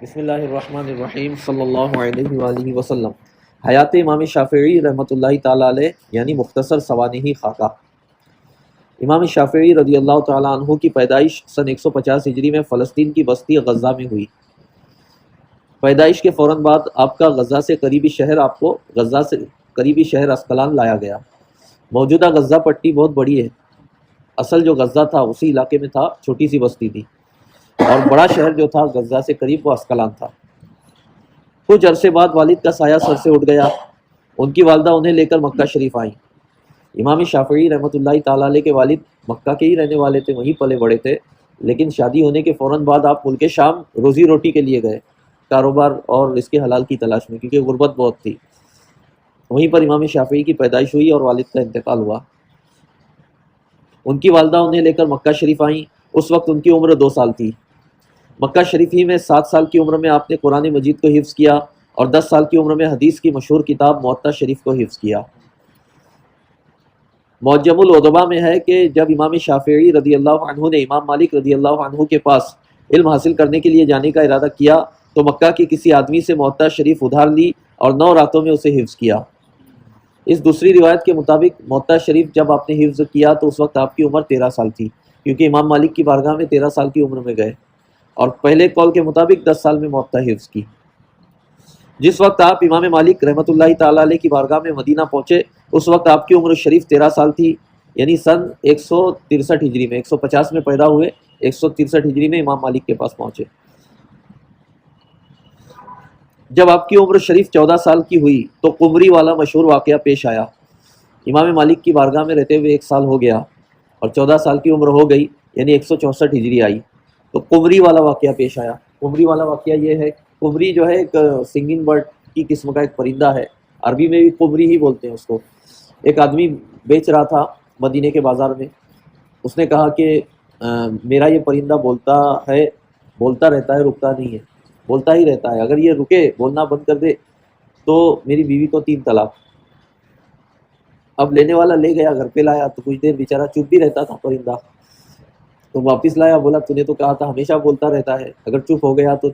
بسم اللہ الرحمن الرحیم صلی اللہ علیہ وآلہ وسلم۔ حیات امام شافعی رحمۃ اللہ تعالیٰ علیہ یعنی مختصر سوانح خاکہ۔ امام شافعی رضی اللہ تعالیٰ عنہ کی پیدائش سن 150 ہجری میں فلسطین کی بستی غزہ میں ہوئی۔ پیدائش کے فوراً بعد آپ کا غزہ سے قریبی شہر اسقلان لایا گیا۔ موجودہ غزہ پٹی بہت بڑی ہے، اصل جو غزہ تھا اسی علاقے میں تھا، چھوٹی سی بستی تھی، اور بڑا شہر جو تھا غزہ سے قریب وہ اسقلان تھا۔ کچھ عرصے بعد والد کا سایہ سر سے اٹھ گیا، ان کی والدہ انہیں لے کر مکہ شریف آئیں۔ امام شافعی رحمۃ اللہ تعالیٰ علیہ کے والد مکہ کے ہی رہنے والے تھے، وہیں پلے بڑے تھے، لیکن شادی ہونے کے فوراً بعد آپ ملک شام روزی روٹی کے لیے گئے، کاروبار اور رزق حلال کی تلاش میں، کیونکہ غربت بہت تھی۔ وہیں پر امام شافعی کی پیدائش ہوئی اور والد کا انتقال ہوا۔ ان کی والدہ انہیں لے کر مکہ شریف آئیں۔ اس وقت ان کی عمر 2 سال تھی۔ مکہ شریف ہی میں 7 سال کی عمر میں آپ نے قرآن مجید کو حفظ کیا اور 10 سال کی عمر میں حدیث کی مشہور کتاب موطا شریف کو حفظ کیا۔ معجم الادباء میں ہے کہ جب امام شافعی رضی اللہ عنہ نے امام مالک رضی اللہ عنہ کے پاس علم حاصل کرنے کے لیے جانے کا ارادہ کیا تو مکہ کے کسی آدمی سے موطا شریف ادھار لی اور 9 راتوں میں اسے حفظ کیا۔ اس دوسری روایت کے مطابق موطا شریف جب آپ نے حفظ کیا تو اس وقت آپ کی عمر 13 سال تھی، کیونکہ امام مالک کی بارگاہ میں 13 سال کی عمر میں گئے، اور پہلے قول کے مطابق 10 سال میں موطا حفظ کی۔ جس وقت آپ امام مالک رحمۃ اللہ تعالیٰ علیہ کی بارگاہ میں مدینہ پہنچے اس وقت آپ کی عمر شریف 13 سال تھی، یعنی سن 163 ہجری میں، 150 میں پیدا ہوئے، 163 ہجری میں امام مالک کے پاس پہنچے۔ جب آپ کی عمر شریف 14 سال کی ہوئی تو قمری والا مشہور واقعہ پیش آیا۔ امام مالک کی بارگاہ میں رہتے ہوئے 1 سال ہو گیا اور 14 سال کی عمر ہو گئی، یعنی 164 ہجری آئی تو قمری والا واقعہ پیش آیا۔ قمری والا واقعہ یہ ہے، قمری جو ہے ایک سنگنگ برڈ کی قسم کا ایک پرندہ ہے، عربی میں بھی قمری ہی بولتے ہیں اس کو۔ ایک آدمی بیچ رہا تھا مدینے کے بازار میں، اس نے کہا کہ میرا یہ پرندہ بولتا رہتا ہے، رکتا نہیں ہے، بولتا ہی رہتا ہے، اگر یہ رکے بولنا بند کر دے تو میری بیوی کو 3 طلاق۔ اب لینے والا لے گیا، گھر پہ لایا تو کچھ دیر بیچارہ چپ بھی رہتا تھا پرندہ، تو واپس لایا، بولا تو نے تو کہا تھا ہمیشہ بولتا رہتا ہے، اگر چپ ہو گیا تو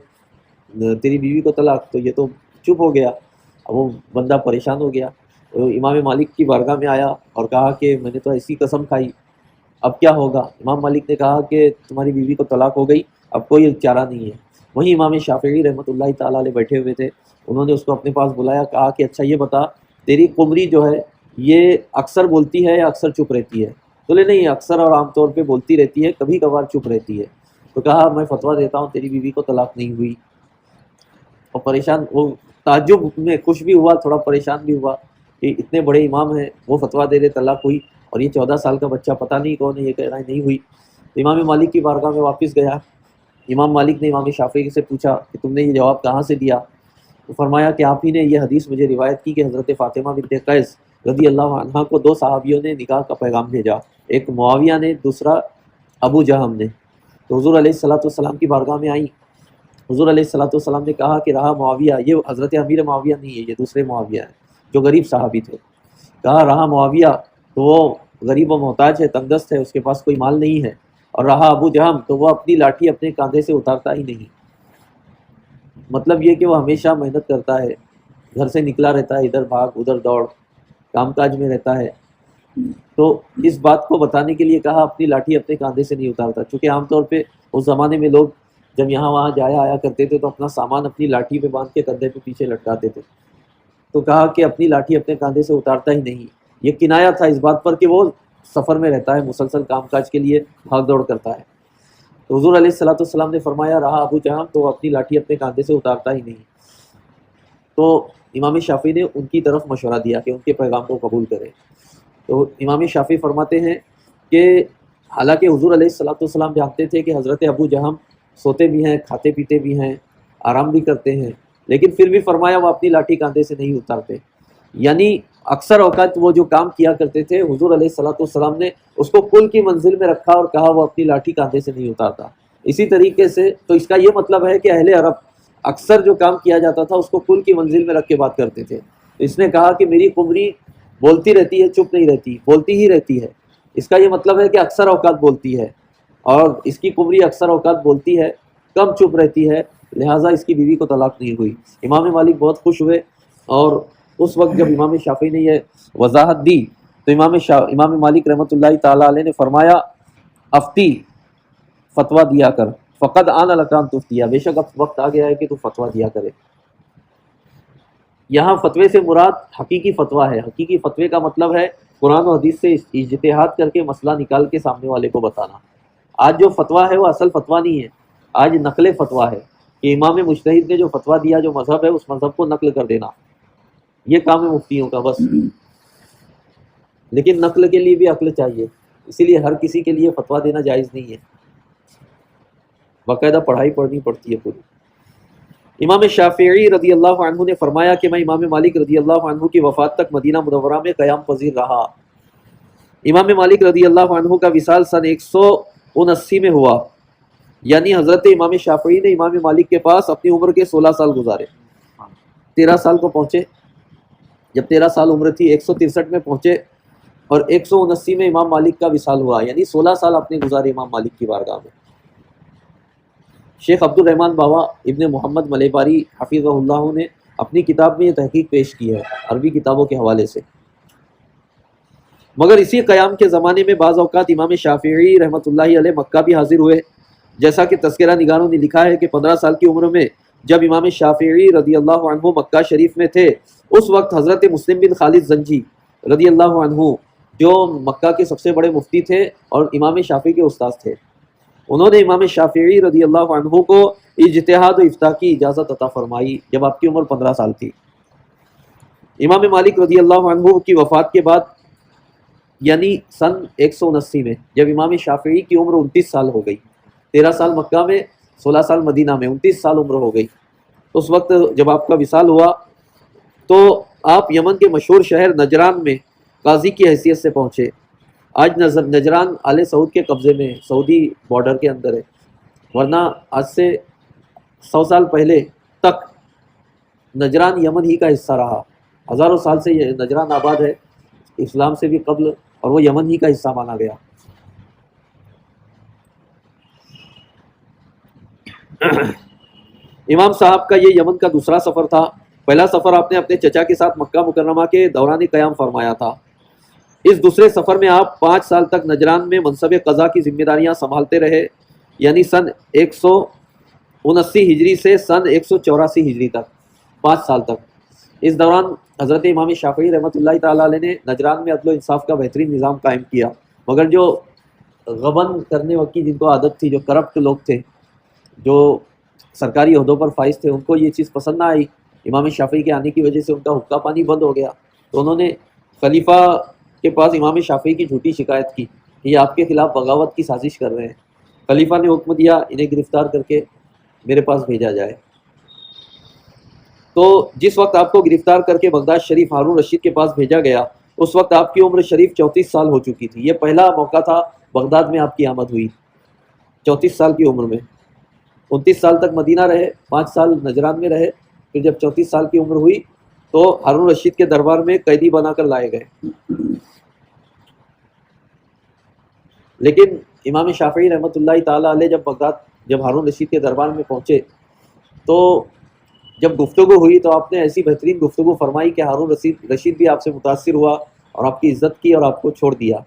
تیری بیوی کو طلاق، تو یہ تو چپ ہو گیا۔ اب وہ بندہ پریشان ہو گیا، امام مالک کی بارگاہ میں آیا اور کہا کہ میں نے تو ایسی قسم کھائی، اب کیا ہوگا؟ امام مالک نے کہا کہ تمہاری بیوی کو طلاق ہو گئی، اب کوئی چارہ نہیں ہے۔ وہیں امام شافعی رحمۃ اللہ تعالیٰ علیہ بیٹھے ہوئے تھے، انہوں نے اس کو اپنے پاس بلایا، کہا کہ اچھا یہ بتا، تیری قمری جو ہے یہ اکثر بولتی ہے یا اکثر چپ رہتی ہے؟ بولے نہیں، اکثر اور عام طور پہ بولتی رہتی ہے، کبھی کبھار چپ رہتی ہے۔ تو کہا میں فتویٰ دیتا ہوں تیری بیوی کو طلاق نہیں ہوئی۔ اور پریشان، وہ تعجب میں خوش بھی ہوا، تھوڑا پریشان بھی ہوا کہ اتنے بڑے امام ہیں، وہ فتویٰ دے دے طلاق ہوئی، اور یہ 14 سال کا بچہ پتہ نہیں کون ہے، یہ کہہ رہا ہے نہیں ہوئی۔ تو امام مالک کی بارگاہ میں واپس گیا، امام مالک نے امام شافعی سے پوچھا کہ تم نے یہ جواب کہاں سے دیا؟ تو فرمایا کہ آپ ہی نے یہ حدیث مجھے روایت کی کہ حضرت فاطمہ بنت قیس رضی اللہ عنہا کو 2 صحابیوں نے نکاح کا پیغام بھیجا، ایک معاویہ نے، دوسرا ابو جہم نے۔ تو حضور علیہ الصلوۃ والسلام کی بارگاہ میں آئیں، حضور علیہ الصلوۃ والسلام نے کہا کہ رہا معاویہ، یہ حضرت امیر معاویہ نہیں ہے، یہ دوسرے معاویہ ہیں جو غریب صحابی تھے۔ کہا رہا معاویہ تو وہ غریب و محتاج ہے، تنگ دست ہے، اس کے پاس کوئی مال نہیں ہے، اور رہا ابو جہم تو وہ اپنی لاٹھی اپنے کاندھے سے اتارتا ہی نہیں۔ مطلب یہ کہ وہ ہمیشہ محنت کرتا ہے، گھر سے نکلا رہتا ہے، ادھر بھاگ ادھر دوڑ، کام کاج میں رہتا ہے۔ تو اس بات کو بتانے کے لیے کہا اپنی لاٹھی اپنے کاندھے سے نہیں اتارتا، چونکہ عام طور پہ اس زمانے میں لوگ جب یہاں وہاں جایا آیا کرتے تھے تو اپنا سامان اپنی لاٹھی پہ باندھ کے کندھے پہ پیچھے لٹکاتے تھے۔ تو کہا کہ اپنی لاٹھی اپنے کاندھے سے اتارتا ہی نہیں۔ یہ کنایا تھا اس بات پر کہ وہ سفر میں رہتا ہے، مسلسل کام کاج کے لیے بھاگ دوڑ کرتا ہے۔ تو حضور علیہ الصلوۃ والسلام نے فرمایا رہا ابو جہم تو وہ اپنی لاٹھی اپنے کاندھے سے اتارتا ہی نہیں۔ تو امام شافعی نے ان کی طرف مشورہ دیا کہ ان کے پیغام کو قبول کریں۔ تو امام شافعی فرماتے ہیں کہ حالانکہ حضور علیہ الصلوۃ والسلام جانتے تھے کہ حضرت ابو جہم سوتے بھی ہیں، کھاتے پیتے بھی ہیں، آرام بھی کرتے ہیں، لیکن پھر بھی فرمایا وہ اپنی لاٹھی کاندھے سے نہیں اتارتے، یعنی اکثر اوقات وہ جو کام کیا کرتے تھے حضور علیہ الصلوۃ والسلام نے اس کو کل کی منزل میں رکھا اور کہا وہ اپنی لاٹھی کاندھے سے نہیں اتارتا۔ اسی طریقے سے تو اس کا یہ مطلب ہے کہ اہل عرب اکثر جو کام کیا جاتا تھا اس کو کل کی منزل میں رکھ کے بات کرتے تھے۔ اس نے کہا کہ میری قمری بولتی رہتی ہے، چپ نہیں رہتی، بولتی ہی رہتی ہے، اس کا یہ مطلب ہے کہ اکثر اوقات بولتی ہے، اور اس کی قمری اکثر اوقات بولتی ہے، کم چپ رہتی ہے، لہٰذا اس کی بیوی کو طلاق نہیں ہوئی۔ امام مالک بہت خوش ہوئے، اور اس وقت جب امام شافعی نے یہ وضاحت دی تو امام مالک رحمۃ اللہ تعالیٰ علیہ نے فرمایا افتی، فتویٰ دیا کر، فقد آن لکان تفتیہ، بے شک اب وقت آ گیا ہے کہ تو فتویٰ دیا کرے۔ یہاں فتوے سے مراد حقیقی فتویٰ ہے۔ حقیقی فتوے کا مطلب ہے قرآن و حدیث سے اجتہاد کر کے مسئلہ نکال کے سامنے والے کو بتانا۔ آج جو فتویٰ ہے وہ اصل فتویٰ نہیں ہے، آج نقل فتویٰ ہے کہ امام مجتہد نے جو فتویٰ دیا، جو مذہب ہے اس مذہب کو نقل کر دینا، یہ کام ہے مفتیوں کا بس۔ لیکن نقل کے لیے بھی عقل چاہیے، اسی لیے ہر کسی کے لیے فتویٰ دینا جائز نہیں ہے، باقاعدہ پڑھائی پڑھنی پڑتی ہے پوری۔ امام شافعی رضی اللہ عنہ نے فرمایا کہ میں امام مالک رضی اللہ عنہ کی وفات تک مدینہ منورہ میں قیام پذیر رہا۔ امام مالک رضی اللہ عنہ کا وصال سن 179 میں ہوا، یعنی حضرت امام شافعی نے امام مالک کے پاس اپنی عمر کے 16 سال گزارے، 13 سال کو پہنچے، جب 13 سال عمر تھی 163 میں پہنچے، اور 179 میں امام مالک کا وصال ہوا، یعنی 16 سال اپنے گزارے امام مالک کی بارگاہ میں۔ شیخ عبد الرحمن بابا ابن محمد ملیباری حفظہ اللہ نے اپنی کتاب میں یہ تحقیق پیش کی ہے عربی کتابوں کے حوالے سے۔ مگر اسی قیام کے زمانے میں بعض اوقات امام شافعی رحمۃ اللہ علیہ مکہ بھی حاضر ہوئے، جیسا کہ تذکرہ نگاروں نے لکھا ہے کہ 15 سال کی عمر میں جب امام شافعی رضی اللہ عنہ مکہ شریف میں تھے، اس وقت حضرت مسلم بن خالد زنجی رضی اللہ عنہ جو مکہ کے سب سے بڑے مفتی تھے اور امام شافعی کے استاد تھے، انہوں نے امام شافعی رضی اللہ عنہ کو اجتہاد و افتاء کی اجازت عطا فرمائی جب آپ کی عمر 15 سال تھی۔ امام مالک رضی اللہ عنہ کی وفات کے بعد یعنی سن 179 میں جب امام شافعی کی عمر 29 سال ہو گئی، 13 سال مکہ میں، 16 سال مدینہ میں، 29 سال عمر ہو گئی، اس وقت جب آپ کا وصال ہوا تو آپ یمن کے مشہور شہر نجران میں قاضی کی حیثیت سے پہنچے۔ آج نجران آل سعود کے قبضے میں، سعودی بارڈر کے اندر ہے، ورنہ آج سے 100 سال پہلے تک نجران یمن ہی کا حصہ رہا، ہزاروں سال سے یہ نجران آباد ہے، اسلام سے بھی قبل، اور وہ یمن ہی کا حصہ مانا گیا۔ امام صاحب کا یہ یمن کا دوسرا سفر تھا۔ پہلا سفر آپ نے اپنے چچا کے ساتھ مکہ مکرمہ کے دوران قیام فرمایا تھا۔ اس دوسرے سفر میں آپ 5 سال تک نجران میں منصب قضا کی ذمہ داریاں سنبھالتے رہے، یعنی سن 179 ہجری سے سن 184 ہجری تک، 5 سال تک۔ اس دوران حضرت امام شافعی رحمۃ اللہ تعالیٰ علیہ نے نجران میں عدل و انصاف کا بہترین نظام قائم کیا، مگر جو غبن کرنے کی جن کو عادت تھی، جو کرپٹ لوگ تھے، جو سرکاری عہدوں پر فائز تھے، ان کو یہ چیز پسند نہ آئی۔ امام شافعی کے آنے کی وجہ سے ان کا حقہ پانی بند ہو گیا، تو انہوں نے خلیفہ کے پاس امام شافعی کی جھوٹی شکایت کی کہ یہ آپ کے خلاف بغاوت کی سازش کر رہے ہیں۔ خلیفہ نے حکم دیا انہیں گرفتار کر کے میرے پاس بھیجا جائے۔ تو جس وقت آپ کو گرفتار کر کے بغداد شریف ہارون رشید کے پاس بھیجا گیا، اس وقت آپ کی عمر شریف 34 سال ہو چکی تھی۔ یہ پہلا موقع تھا بغداد میں آپ کی آمد ہوئی 34 سال کی عمر میں۔ 29 سال تک مدینہ رہے، 5 سال نجران میں رہے، پھر جب 34 سال کی عمر ہوئی تو ہارون رشید کے دربار میں قیدی بنا کر لائے گئے۔ لیکن امام شافعی رحمۃ اللہ تعالیٰ علیہ جب ہارون رشید کے دربار میں پہنچے تو جب گفتگو ہوئی تو آپ نے ایسی بہترین گفتگو فرمائی کہ ہارون رشید بھی آپ سے متاثر ہوا اور آپ کی عزت کی اور آپ کو چھوڑ دیا۔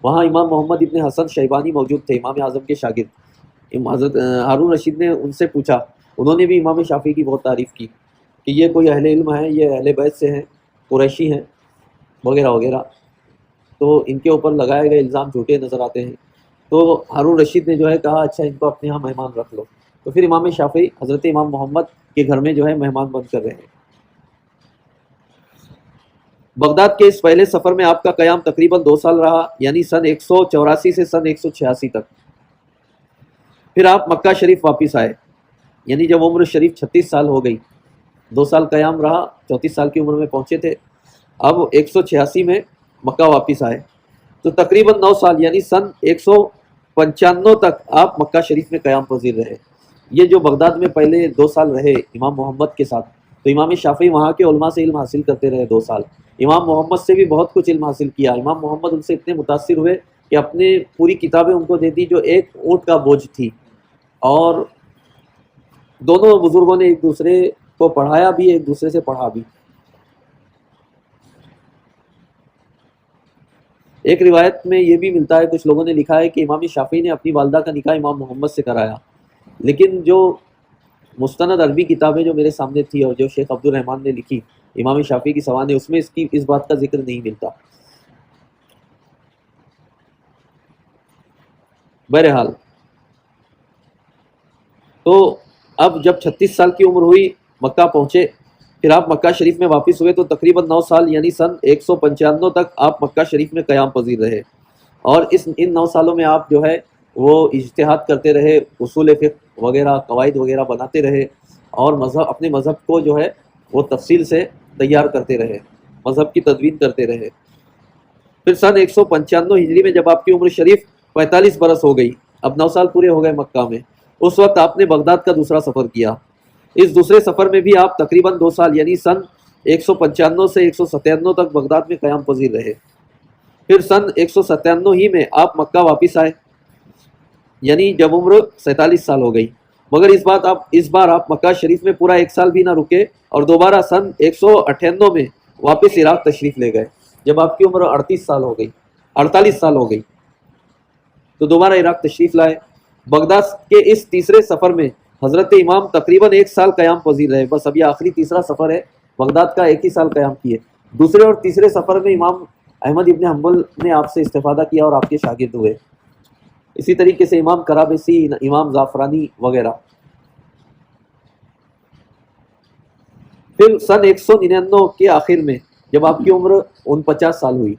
وہاں امام محمد ابن حسن شیبانی موجود تھے، امام اعظم کے شاگرد۔ حضرت ہارون رشید نے ان سے پوچھا، انہوں نے بھی امام شافعی کی بہت تعریف کی کہ یہ کوئی اہل علم ہے، یہ اہل بیت سے ہیں، قریشی ہیں وغیرہ وغیرہ، تو ان کے اوپر لگائے گئے الزام جھوٹے نظر آتے ہیں۔ تو ہارون رشید نے جو ہے کہا اچھا ان کو اپنے ہاں مہمان رکھ لو۔ تو پھر امام شافعی حضرت امام محمد کے گھر میں جو ہے مہمان بند کر رہے ہیں۔ بغداد کے اس پہلے سفر میں آپ کا قیام تقریباً 2 سال رہا، یعنی سن 184 سے سن 186 تک۔ پھر آپ مکہ شریف واپس آئے، یعنی جب عمر شریف 36 سال ہو گئی، 2 سال قیام رہا، 34 سال کی عمر میں پہنچے تھے، اب 186 میں مکہ واپس آئے، تو تقریباً 9 سال یعنی سن 195 تک آپ مکہ شریف میں قیام پذیر رہے۔ یہ جو بغداد میں پہلے 2 سال رہے امام محمد کے ساتھ، تو امام شافعی وہاں کے علماء سے علم حاصل کرتے رہے 2 سال، امام محمد سے بھی بہت کچھ علم حاصل کیا۔ امام محمد ان سے اتنے متاثر ہوئے کہ اپنے پوری کتابیں ان کو دے دی جو ایک اونٹ کا بوجھ تھی، اور دونوں بزرگوں نے ایک دوسرے کو پڑھایا بھی، ایک دوسرے سے پڑھا بھی۔ ایک روایت میں یہ بھی ملتا ہے، کچھ لوگوں نے لکھا ہے کہ امام شافعی نے اپنی والدہ کا نکاح امام محمد سے کرایا، لیکن جو مستند عربی کتابیں جو میرے سامنے تھی اور جو شیخ عبد الرحمن نے لکھی امام شافعی کی سوانح، اس میں اس بات کا ذکر نہیں ملتا۔ بہرحال تو اب جب 36 سال کی عمر ہوئی مکہ پہنچے، پھر آپ مکہ شریف میں واپس ہوئے تو تقریباً 9 سال یعنی سن 195 تک آپ مکہ شریف میں قیام پذیر رہے، اور ان 9 سالوں میں آپ جو ہے وہ اجتہاد کرتے رہے، اصول فقہ وغیرہ قواعد وغیرہ بناتے رہے، اور اپنے مذہب کو جو ہے وہ تفصیل سے تیار کرتے رہے، مذہب کی تدوین کرتے رہے۔ پھر سن 195 ہجری میں جب آپ کی عمر شریف 45 برس ہو گئی، اب 9 سال پورے ہو گئے مکہ میں، اس وقت آپ نے بغداد کا دوسرا سفر کیا۔ اس دوسرے سفر میں بھی آپ تقریباً 2 سال یعنی سن 195 سے 197 تک بغداد میں قیام پذیر رہے۔ پھر سن 197 ہی میں آپ مکہ واپس آئے، یعنی جب عمر 47 سال ہو گئی، مگر اس بار آپ مکہ شریف میں پورا 1 سال بھی نہ رکے اور دوبارہ سن 198 میں واپس عراق تشریف لے گئے۔ جب آپ کی عمر 48 سال ہو گئی تو دوبارہ عراق تشریف لائے۔ بغداد کے اس تیسرے سفر میں حضرت امام تقریباً 1 سال قیام پذیر رہے، بس اب یہ آخری تیسرا سفر ہے، بغداد کا 1 ہی سال قیام کیے۔ دوسرے اور تیسرے سفر میں امام احمد ابن حنبل نے آپ سے استفادہ کیا اور آپ کے شاگرد ہوئے، اسی طریقے سے امام کرابسی، امام زعفرانی وغیرہ۔ پھر سن 199 کے آخر میں جب آپ کی عمر 49 سال ہوئی،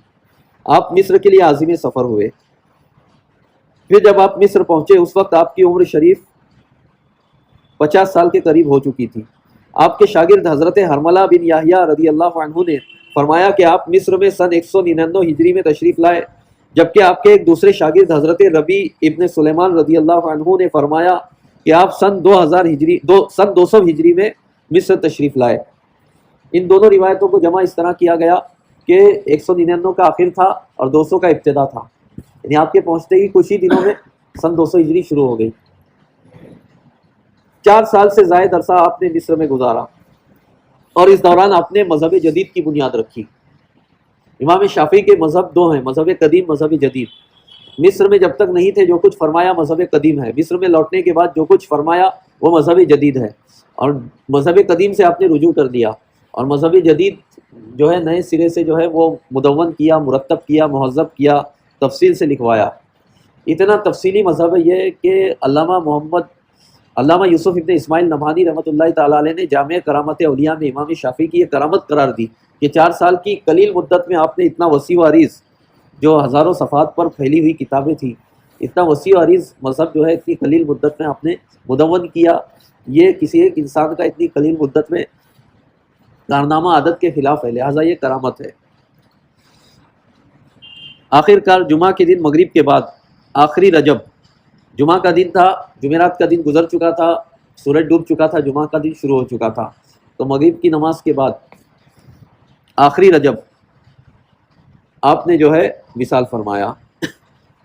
آپ مصر کے لیے عازم سفر ہوئے۔ پھر جب آپ مصر پہنچے اس وقت آپ کی عمر شریف 50 سال کے قریب ہو چکی تھی۔ آپ کے شاگرد حضرت حرملہ بن یحییٰ رضی اللہ عنہ نے فرمایا کہ آپ مصر میں سن 199 ہجری میں تشریف لائے، جبکہ آپ کے ایک دوسرے شاگرد حضرت ربیع ابن سلیمان رضی اللہ عنہ نے فرمایا کہ آپ سن 200 ہجری میں مصر تشریف لائے۔ ان دونوں روایتوں کو جمع اس طرح کیا گیا کہ 199 کا آخر تھا اور 200 کا ابتدا تھا، یعنی آپ کے پہنچتے ہی کچھ ہی دنوں میں سن 200 ہجری شروع ہو گئی۔ 4 سال سے زائد عرصہ آپ نے مصر میں گزارا، اور اس دوران آپ نے مذہب جدید کی بنیاد رکھی۔ امام شافعی کے مذہب 2 ہیں، مذہب قدیم، مذہب جدید۔ مصر میں جب تک نہیں تھے جو کچھ فرمایا مذہب قدیم ہے، مصر میں لوٹنے کے بعد جو کچھ فرمایا وہ مذہب جدید ہے، اور مذہب قدیم سے آپ نے رجوع کر دیا، اور مذہب جدید جو ہے نئے سرے سے جو ہے وہ مدون کیا، مرتب کیا، مہذب کیا، تفصیل سے لکھوایا۔ اتنا تفصیلی مذہب ہے یہ کہ علامہ یوسف ابن اسماعیل نبہانی رحمۃ اللہ تعالیٰ علیہ نے جامع کرامت اولیاء میں امام شافعی کی یہ کرامت قرار دی کہ 4 سال کی قلیل مدت میں آپ نے اتنا وسیع و عریض، جو ہزاروں صفحات پر پھیلی ہوئی کتابیں تھیں، اتنا وسیع و عریض مذہب جو ہے اتنی قلیل مدت میں آپ نے مدون کیا۔ یہ کسی ایک انسان کا اتنی قلیل مدت میں کارنامہ عادت کے خلاف ہے، لہٰذا یہ کرامت ہے۔ آخر کار جمعہ کے دن مغرب کے بعد آخری رجب، جمعہ کا دن تھا، جمعرات کا دن گزر چکا تھا، سورج ڈوب چکا تھا، جمعہ کا دن شروع ہو چکا تھا، تو مغرب کی نماز کے بعد آخری رجب آپ نے جو ہے وصال فرمایا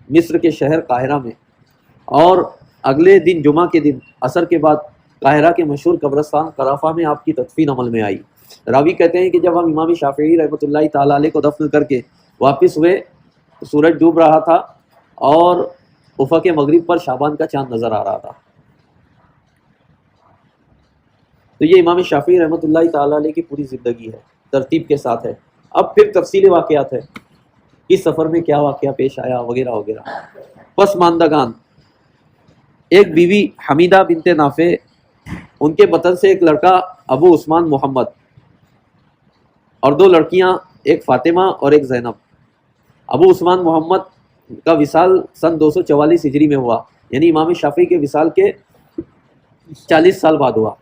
مصر کے شہر قاہرہ میں، اور اگلے دن جمعہ کے دن عصر کے بعد قاہرہ کے مشہور قبرستان قرافہ میں آپ کی تدفین عمل میں آئی۔ راوی کہتے ہیں کہ جب ہم امام شافعی رحمۃ اللہ تعالیٰ علیہ کو دفن کر کے واپس ہوئے تو سورج ڈوب رہا تھا اور افق مغرب پر شعبان کا چاند نظر آ رہا تھا۔ تو یہ امام شافعی رحمۃ اللہ تعالیٰ علیہ کی پوری زندگی ہے، ترتیب کے ساتھ ہے۔ اب پھر تفصیلی واقعات ہے، اس سفر میں کیا واقعہ پیش آیا وغیرہ وغیرہ۔ پسماندگان، ایک بیوی حمیدہ بنت نافع، ان کے بطن سے ایک لڑکا ابو عثمان محمد، اور 2 لڑکیاں، ایک فاطمہ اور ایک زینب۔ ابو عثمان محمد کا وصال سن 244 ہجری میں ہوا، یعنی امام شافعی کے وصال کے 40 سال بعد ہوا۔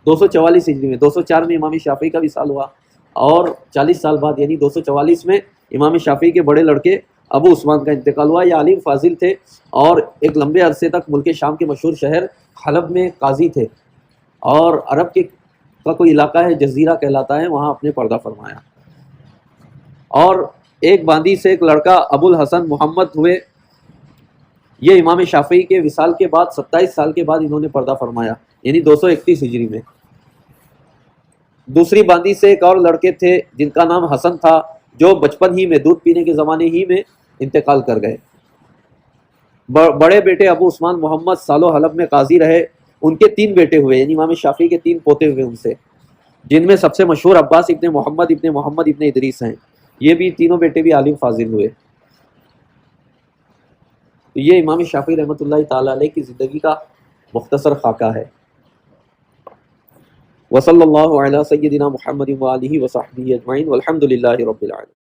244 ہجری میں، 204 میں امام شافعی کا وصال ہوا، اور 40 سال بعد یعنی 244 میں امام شافعی کے بڑے لڑکے ابو عثمان کا انتقال ہوا۔ یہ عالم فاضل تھے اور ایک لمبے عرصے تک ملک شام کے مشہور شہر حلب میں قاضی تھے، اور عرب کا کوئی علاقہ ہے جزیرہ کہلاتا ہے، وہاں اپنے پردہ فرمایا۔ اور ایک باندی سے ایک لڑکا ابو الحسن محمد ہوئے، یہ امام شافعی کے وصال کے بعد 27 سال کے بعد انہوں نے پردہ فرمایا، یعنی 231 ہجری میں۔ دوسری باندی سے ایک اور لڑکے تھے جن کا نام حسن تھا، جو بچپن ہی میں دودھ پینے کے زمانے ہی میں انتقال کر گئے۔ بڑے بیٹے ابو عثمان محمد سالو حلب میں قاضی رہے، ان کے 3 بیٹے ہوئے، یعنی امام شافعی کے 3 پوتے ہوئے ان سے، جن میں سب سے مشہور عباس ابن محمد ابن ادریس ہیں۔ یہ بھی تینوں بیٹے بھی عالم فاضل ہوئے۔ تو یہ امام شافعی رحمۃ اللہ تعالی علیہ کی زندگی کا مختصر خاکہ ہے۔ وصلی اللہ علی سیدنا محمد وآلہ وصحبہ اجمعین والحمد للہ رب العالمین۔